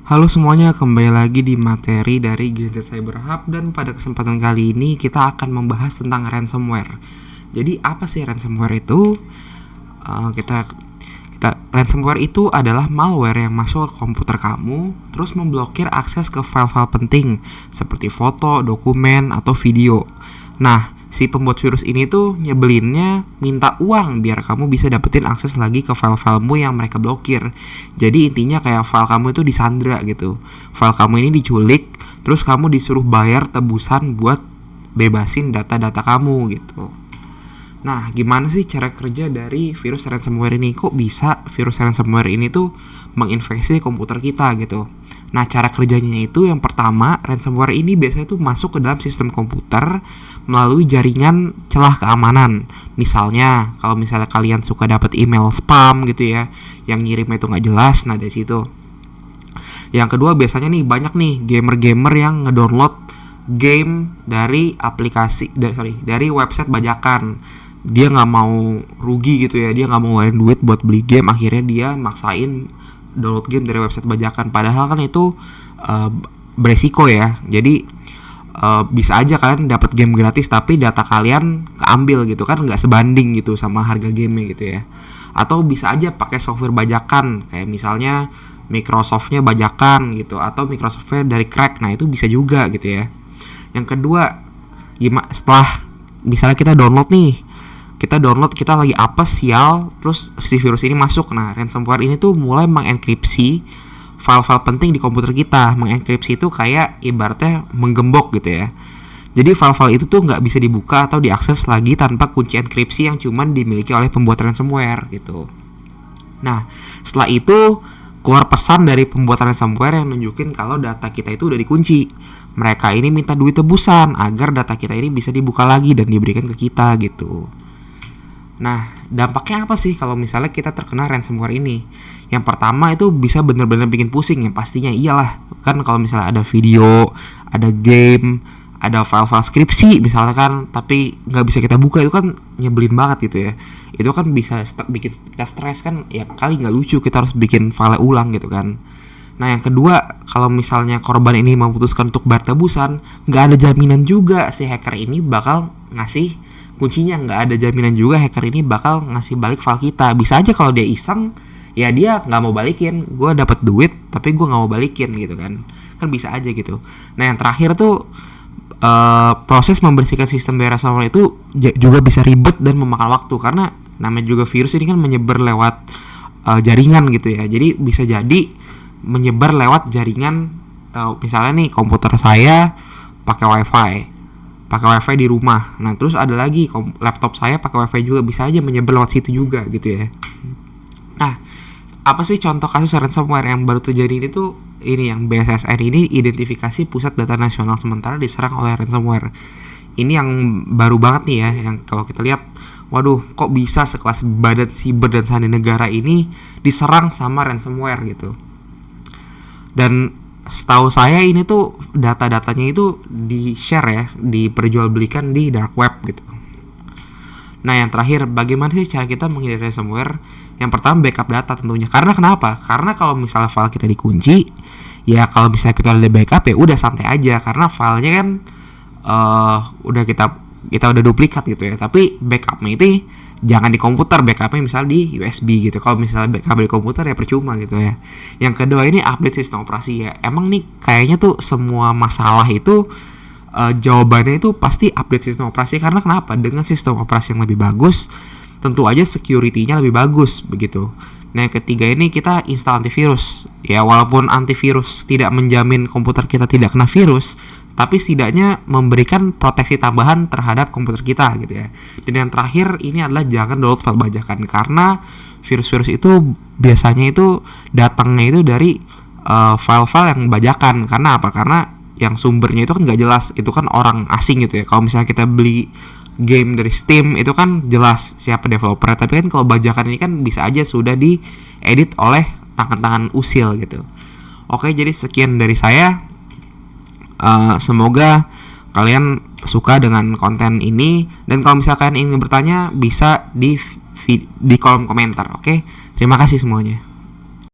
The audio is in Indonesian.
Halo semuanya, kembali lagi di materi dari Gadget Cyber Hub, dan pada kesempatan kali ini kita akan membahas tentang ransomware. Jadi apa sih ransomware itu? Kita ransomware itu adalah malware yang masuk ke komputer kamu, terus memblokir akses ke file-file penting seperti foto, dokumen, atau video. Nah, si pembuat virus ini tuh nyebelinnya minta uang biar kamu bisa dapetin akses lagi ke file-filemu yang mereka blokir. Jadi intinya kayak file kamu itu disandra gitu. File kamu ini diculik, terus kamu disuruh bayar tebusan buat bebasin data-data kamu gitu. Nah, gimana sih cara kerja dari virus ransomware ini? Kok bisa virus ransomware ini tuh menginfeksi komputer kita gitu? Nah, cara kerjanya itu yang pertama, ransomware ini biasanya tuh masuk ke dalam sistem komputer melalui jaringan celah keamanan. Misalnya, kalau misalnya kalian suka dapat email spam gitu ya, yang ngirimnya itu nggak jelas, nah dari situ. Yang kedua, biasanya nih banyak nih gamer-gamer yang ngedownload game dari dari website bajakan. Dia nggak mau rugi gitu ya, dia nggak mau ngeluarin duit buat beli game, akhirnya dia maksain download game dari website bajakan. Padahal kan itu beresiko ya. Jadi bisa aja kalian dapat game gratis tapi data kalian keambil gitu kan, nggak sebanding gitu sama harga game gitu ya. Atau bisa aja pakai software bajakan, kayak misalnya Microsoftnya bajakan gitu, atau Microsoftnya dari crack. Nah itu bisa juga gitu ya. Yang kedua, setelah misalnya kita download, kita lagi apes sial, terus si virus ini masuk. Nah, ransomware ini tuh mulai mengenkripsi file-file penting di komputer kita. Mengenkripsi itu kayak ibaratnya menggembok gitu ya. Jadi file-file itu tuh nggak bisa dibuka atau diakses lagi tanpa kunci enkripsi yang cuma dimiliki oleh pembuat ransomware gitu. Nah, setelah itu keluar pesan dari pembuat ransomware yang nunjukin kalau data kita itu udah dikunci. Mereka ini minta duit tebusan agar data kita ini bisa dibuka lagi dan diberikan ke kita gitu. Nah, dampaknya apa sih kalau misalnya kita terkena ransomware ini? Yang pertama itu bisa benar-benar bikin pusing ya, pastinya iyalah. Kan kalau misalnya ada video, ada game, ada file-file skripsi misalnya kan, tapi nggak bisa kita buka, itu kan nyebelin banget gitu ya. Itu kan bisa bikin kita stres kan, ya kali nggak lucu kita harus bikin file ulang gitu kan. Nah yang kedua, kalau misalnya korban ini memutuskan untuk bayar tebusan, nggak ada jaminan juga si hacker ini bakal ngasih kuncinya. Nggak ada jaminan juga hacker ini bakal ngasih balik file kita. Bisa aja kalau dia iseng, ya dia nggak mau balikin. Gue dapat duit tapi gue nggak mau balikin gitu kan bisa aja gitu. Nah yang terakhir tuh, proses membersihkan sistem dari ransomware itu juga bisa ribet dan memakan waktu, karena namanya juga virus ini kan menyebar lewat jaringan gitu ya. Jadi bisa jadi menyebar lewat jaringan, misalnya nih komputer saya pakai wifi di rumah. Nah terus ada lagi laptop saya pakai wifi juga, bisa aja menyebar lewat situ juga gitu ya. Nah, apa sih contoh kasus ransomware yang baru terjadi ini tuh? Ini yang BSSN ini, identifikasi pusat data nasional sementara diserang oleh ransomware. Ini yang baru banget nih ya, yang kalau kita lihat, waduh kok bisa sekelas Badan Siber dan Sandi Negara ini diserang sama ransomware gitu. Dan setahu saya ini tuh data-datanya itu di-share ya, diperjualbelikan di dark web gitu. Nah yang terakhir, bagaimana sih cara kita menghindari ransomware? Yang pertama, backup data tentunya. Karena kenapa? Karena kalau misalnya file kita dikunci, ya kalau misalnya kita udah backup ya udah santai aja, karena filenya kan udah kita udah duplikat gitu ya. Tapi backupnya itu jangan di komputer, backupnya misalnya di USB gitu. Kalau misalnya backup di komputer ya percuma gitu ya. Yang kedua ini update sistem operasi ya. Emang nih kayaknya tuh semua masalah itu jawabannya itu pasti update sistem operasi. Karena kenapa? Dengan sistem operasi yang lebih bagus, tentu aja security-nya lebih bagus begitu. Nah yang ketiga ini kita install antivirus. Ya walaupun antivirus tidak menjamin komputer kita tidak kena virus, tapi setidaknya memberikan proteksi tambahan terhadap komputer kita gitu ya. Dan yang terakhir ini adalah jangan download file bajakan, karena virus-virus itu biasanya itu datangnya itu dari file-file yang bajakan. Karena apa? Karena yang sumbernya itu kan nggak jelas, itu kan orang asing gitu ya. Kalau misalnya kita beli game dari Steam itu kan jelas siapa developer, tapi kan kalau bajakan ini kan bisa aja sudah diedit oleh tangan-tangan usil gitu. Oke, jadi sekian dari saya. Semoga kalian suka dengan konten ini, dan kalau misalkan ingin bertanya bisa di kolom komentar. Oke, terima kasih semuanya.